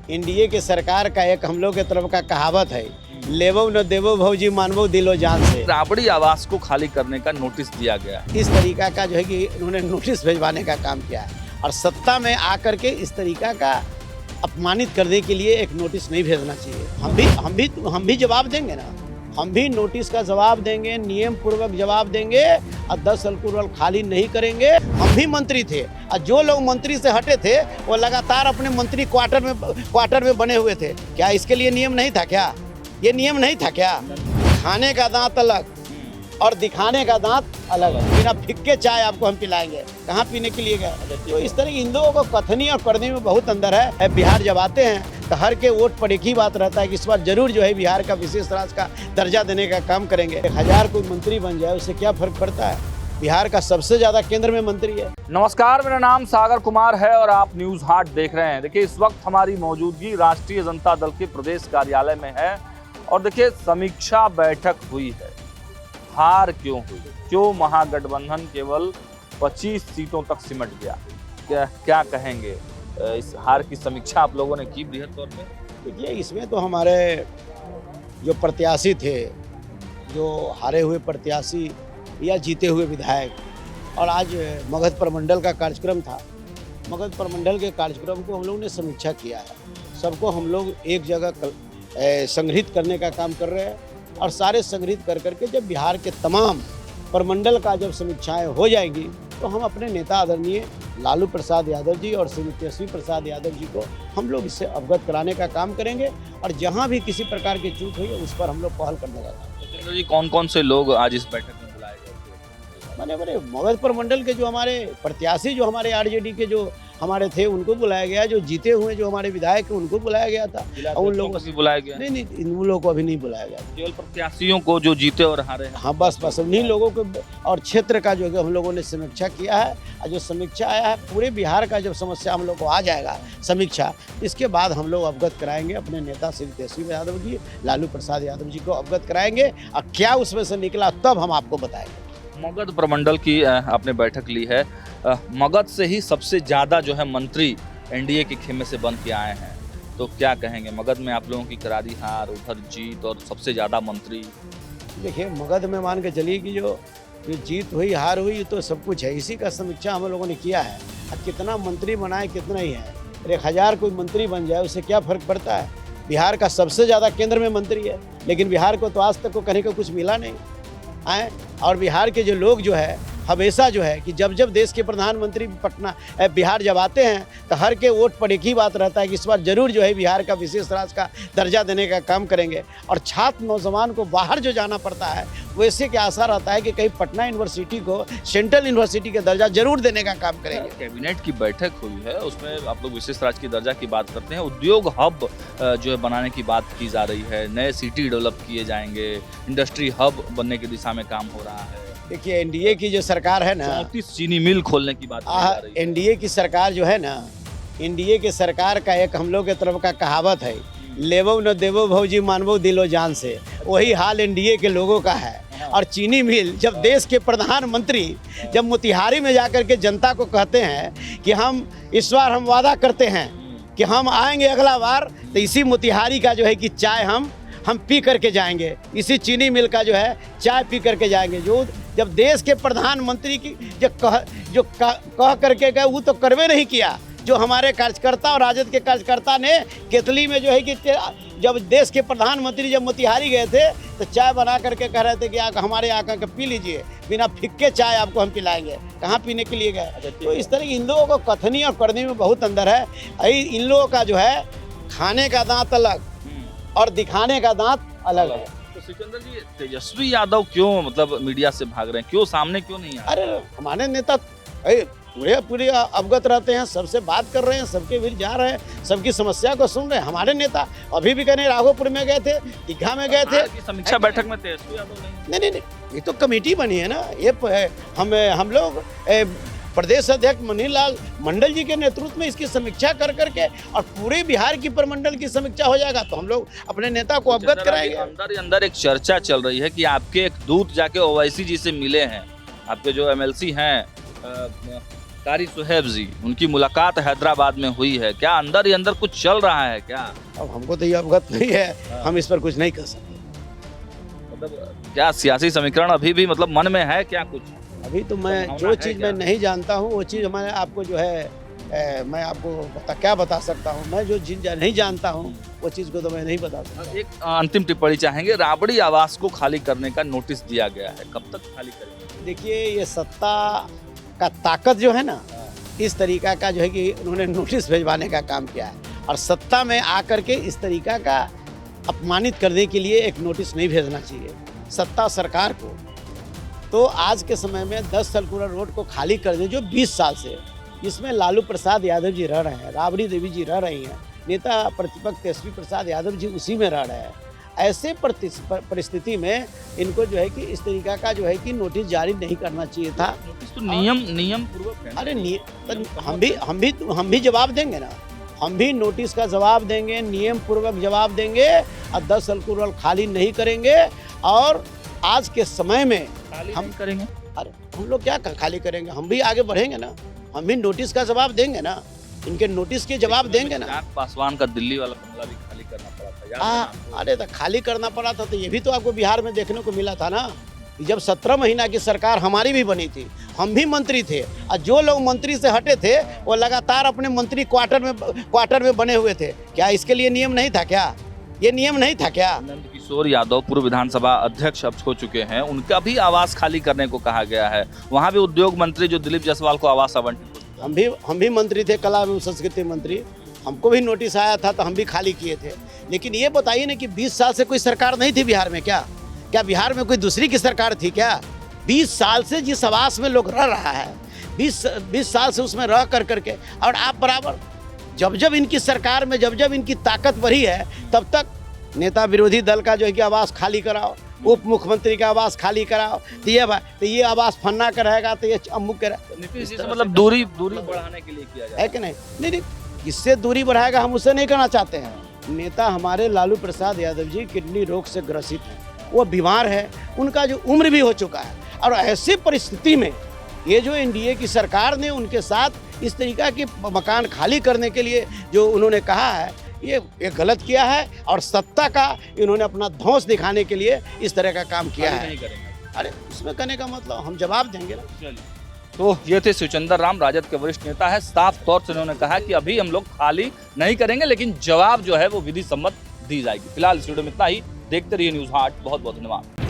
NDA के सरकार का एक हम लोग के तरफ का कहावत है, लेवो न देवो भौजी मानवो दिलो जान से। राबड़ी आवास को खाली करने का नोटिस दिया गया है। इस तरीका का जो है कि उन्होंने नोटिस भिजवाने का काम किया है और सत्ता में आकर के इस तरीका का अपमानित करने के लिए एक नोटिस नहीं भेजना चाहिए। हम भी जवाब देंगे ना, हम भी नोटिस का जवाब देंगे, नियम पूर्वक जवाब देंगे और 10 अल्कोहल खाली नहीं करेंगे। हम भी मंत्री थे और जो लोग मंत्री से हटे थे वो लगातार अपने मंत्री क्वार्टर में बने हुए थे। क्या इसके लिए नियम नहीं था क्या? ये नियम नहीं था क्या? खाने का दांत अलग और दिखाने का दांत अलग है। बिना फिक्के चाय आपको हम पिलाएंगे, कहाँ पीने के लिए गए? तो इस तरह इन लोगों को कथनी और करने में बहुत अंदर है। बिहार जब आते हैं तो हर के वोट पर एक ही बात रहता है कि इस बार जरूर जो है बिहार का विशेष राज्य का दर्जा देने का काम करेंगे। 1000 कोई मंत्री बन जाए उससे क्या फर्क पड़ता है? बिहार का सबसे ज्यादा केंद्र में मंत्री है। नमस्कार, मेरा नाम सागर कुमार है और आप न्यूज हाट देख रहे हैं। देखिए, इस वक्त हमारी मौजूदगी राष्ट्रीय जनता दल के प्रदेश कार्यालय में है और देखिए समीक्षा बैठक हुई है। हार क्यों हुई? क्यों महागठबंधन केवल 25 सीटों तक सिमट गया? क्या कहेंगे? इस हार की समीक्षा आप लोगों ने की बृहद तौर पे? देखिए, इसमें तो हमारे जो प्रत्याशी थे, जो हारे हुए प्रत्याशी या जीते हुए विधायक, और आज मगध प्रमंडल का कार्यक्रम था। मगध प्रमंडल के कार्यक्रम को हम लोगों ने समीक्षा किया है। सबको हम लोग एक जगह संग्रहित करने का काम कर रहे हैं और सारे संग्रहित कर करके जब बिहार के तमाम प्रमंडल का जब समीक्षाएं हो जाएंगी तो हम अपने नेता आदरणीय लालू प्रसाद यादव जी और श्री तेजस्वी प्रसाद यादव जी को हम लोग इससे अवगत कराने का काम करेंगे और जहां भी किसी प्रकार की चूक हुई है उस पर हम लोग पहल करने का काम। जी, कौन से लोग आज इस बैठक में बुलाए गए? मैंने मगध प्रमंडल के जो हमारे प्रत्याशी, जो हमारे आरजेडी के जो हमारे थे, उनको बुलाया गया। जो जीते हुए जो हमारे विधायक हैं उनको बुलाया गया था। और उन लोगों को भी बुलाया गया? नहीं, उन लोगों को अभी नहीं बुलाया गया। केवल प्रत्याशियों को जो जीते और हारे हैं। हाँ, बस उन्हीं लोगों को और क्षेत्र का जो हम लोगों ने समीक्षा किया है। और जो समीक्षा आया है पूरे बिहार का, जब समस्या हम लोग को आ जाएगा समीक्षा, इसके बाद हम लोग अवगत कराएंगे अपने नेता श्री तेजस्वी यादव जी, लालू प्रसाद यादव जी को अवगत कराएंगे और क्या उसमें से निकला तब हम आपको बताएंगे। मगध प्रमंडल की आपने बैठक ली है। मगध से ही सबसे ज़्यादा जो है मंत्री एनडीए के खेमे से बन के आए हैं, तो क्या कहेंगे? मगध में आप लोगों की करारी हार, उधर जीत और सबसे ज़्यादा मंत्री। देखिए, मगध में मान के चलिए कि जो जीत हुई, हार हुई, तो सब कुछ है। इसी का समीक्षा हम लोगों ने किया है। अब कितना मंत्री बनाए कितना ही है, 1000 कोई मंत्री बन जाए उससे क्या फर्क पड़ता है? बिहार का सबसे ज़्यादा केंद्र में मंत्री है, लेकिन बिहार को तो आज तक को कहने को कुछ मिला नहीं आए। और बिहार के जो लोग जो है हमेशा जो है कि जब देश के प्रधानमंत्री बिहार जब आते हैं तो हर के वोट पर एक ही बात रहता है कि इस बार जरूर जो है बिहार का विशेष राज्य का दर्जा देने का काम करेंगे। और छात्र नौजवान को बाहर जो जाना पड़ता है वैसे क्या आशा रहता है कि कहीं पटना यूनिवर्सिटी को सेंट्रल यूनिवर्सिटी का दर्जा जरूर देने का काम करेंगे। कैबिनेट की बैठक हुई है, उसमें आप लोग विशेष राज्य की दर्जा की बात करते हैं। उद्योग हब जो है बनाने की बात की जा रही है, नए सिटी डेवलप किए जाएंगे, इंडस्ट्री हब बनने की दिशा में काम हो रहा है। देखिए, एनडीए की जो सरकार है ना, 34 चीनी मिल खोलने की बात की जा रही है। एनडीए की सरकार जो है ना, एनडीए के सरकार का एक हम लोग के तरफ का कहावत है, लेवो न देवो भौजी मानवो दिलो जान से। वही हाल एनडीए के लोगों का है। और चीनी मिल, जब देश के प्रधानमंत्री जब मोतिहारी में जाकर के जनता को कहते हैं कि हम इस बार हम वादा करते हैं कि हम आएंगे अगला बार, तो इसी मोतिहारी का जो है कि चाय हम पी करके जाएंगे, इसी चीनी मिल का जो है चाय पी करके जाएंगे। जो जब देश के प्रधानमंत्री की जो कह करके गए वो तो करवे नहीं किया। जो हमारे कार्यकर्ता और राजद के कार्यकर्ता ने केतली में जो है कि जब देश के प्रधानमंत्री जब मोतिहारी गए थे तो चाय बना करके कह रहे थे कि हमारे यहाँ का पी लीजिए, बिना फिक्के चाय आपको हम पिलाएंगे, कहाँ पीने के लिए गए? तो इस तरह इन लोगों को कथनी और करने में बहुत अंदर है। इन लोगों का जो है खाने का दांत अलग और दिखाने का दांत अलग है। तो सिकंदर जी, तेजस्वी यादव क्यों मतलब मीडिया से भाग रहे हैं? क्यों सामने क्यों नहीं आ रहे? अरे, हमारे नेता पूरे अवगत रहते हैं, सबसे बात कर रहे हैं, सबके बीच जा रहे हैं, सबकी समस्या को सुन रहे हैं। हमारे नेता अभी भी कहने राघोपुर में गए थे, दीघा में गए थे। समीक्षा बैठक में तेजस्वी यादव नहीं, ये तो कमेटी बनी है ना। ये हम लोग प्रदेश अध्यक्ष मनीलाल मंडल जी के नेतृत्व में इसकी समीक्षा कर करके और पूरे बिहार की प्रमंडल की समीक्षा हो जाएगा तो हम लोग अपने नेता को अवगत कराएंगे। अंदर एक चर्चा चल रही है कि आपके एक दूत जाके ओवैसी जी से मिले हैं, आपके जो एमएलसी हैं कारी सुहेब जी, उनकी मुलाकात हैदराबाद में हुई है, क्या अंदर ही अंदर कुछ चल रहा है क्या? अब हमको तो ये अवगत नहीं है, हम इस पर कुछ नहीं कर सकते। मतलब क्या सियासी समीकरण अभी भी मतलब मन में है क्या कुछ? अभी तो मैं संभावना जो है चीज़ क्या? मैं नहीं जानता हूँ वो चीज़ हमारे आपको जो है मैं आपको क्या बता सकता हूँ। मैं जो चीज़ नहीं जानता हूँ वो चीज़ को तो मैं नहीं बता सकता। एक अंतिम टिप्पणी चाहेंगे, राबड़ी आवास को खाली करने का नोटिस दिया गया है, कब तक खाली करेंगे? देखिए ये सत्ता का ताकत जो है ना, इस तरीका का जो है कि उन्होंने नोटिस भिजवाने का काम किया है और सत्ता में आकर के इस तरीका का अपमानित करने के लिए एक नोटिस नहीं भेजना चाहिए सत्ता सरकार को। तो आज के समय में 10 सर्कुलर रोड को खाली कर दें जो 20 साल से, इसमें लालू प्रसाद यादव जी रह रहे हैं, राबड़ी देवी जी रह रही हैं, नेता प्रतिपक्ष तेजस्वी प्रसाद यादव जी उसी में रह रहे हैं। ऐसे परिस्थिति में इनको जो है कि इस तरीका का जो है कि नोटिस जारी नहीं करना चाहिए था। नोटिस तो नियम पूर्वक है। अरे तो हम भी जवाब देंगे ना, हम भी नोटिस का जवाब देंगे, नियम पूर्वक जवाब देंगे और 10 सर्कुलर खाली नहीं करेंगे। और आज के समय में हम करेंगे। अरे हम लोग क्या खाली करेंगे, हम भी आगे बढ़ेंगे ना, हम भी नोटिस का जवाब देंगे ना, इनके नोटिस के जवाब देंगे ना। पासवान का दिल्ली वाला मामला भी खाली करना पड़ा था, याद है ना? अरे तो खाली करना पड़ा था तो ये भी तो आपको बिहार में देखने को मिला था ना, कि जब 17 महीना की सरकार हमारी भी बनी थी, हम भी मंत्री थे और जो लोग मंत्री से हटे थे वो लगातार अपने मंत्री क्वार्टर में बने हुए थे। क्या इसके लिए नियम नहीं था क्या? ये नियम नहीं था क्या? नंद किशोर यादव पूर्व विधानसभा अध्यक्ष अब हो चुके हैं, उनका भी आवास खाली करने को कहा गया है। वहाँ भी उद्योग मंत्री जो दिलीप जायसवाल को आवास आवंटित, हम भी मंत्री थे, कला एवं संस्कृति मंत्री, हमको भी नोटिस आया था तो हम भी खाली किए थे। लेकिन ये बताइए ना कि 20 साल से कोई सरकार नहीं थी बिहार में क्या बिहार में कोई दूसरी की सरकार थी क्या? 20 साल से जिस आवास में लोग रह रहा है, 20 साल से उसमें रह कर करके, और आप बराबर जब इनकी सरकार में जब इनकी ताकत बढ़ी है तब तक नेता विरोधी दल का जो है कि आवास खाली कराओ, उप मुख्यमंत्री का आवास खाली कराओ, तो ये आवास फन्ना का रहेगा, तो ये अमुक का नीतीश जी से मतलब दूरी बढ़ाने के लिए किया जाए है कि नहीं, किससे दूरी बढ़ाएगा हम उसे नहीं करना चाहते हैं। नेता हमारे लालू प्रसाद यादव जी किडनी रोग से ग्रसित हैं, वो बीमार है, उनका जो उम्र भी हो चुका है। और ऐसी परिस्थिति में ये जो एनडीए की सरकार ने उनके साथ इस तरीका के मकान खाली करने के लिए जो उन्होंने कहा है, ये गलत किया है और सत्ता का इन्होंने अपना धौंस दिखाने के लिए इस तरह का काम किया है। अरे इसमें करने का मतलब हम जवाब देंगे ना। तो ये थे शिवचंद्र राम, राजद के वरिष्ठ नेता है। साफ तौर से उन्होंने कहा कि अभी हम लोग खाली नहीं करेंगे, लेकिन जवाब जो है वो विधि सम्मत दी जाएगी। फिलहाल इस वीडियो में इतना ही। देखते रहिए न्यूज़ हाट। बहुत बहुत धन्यवाद।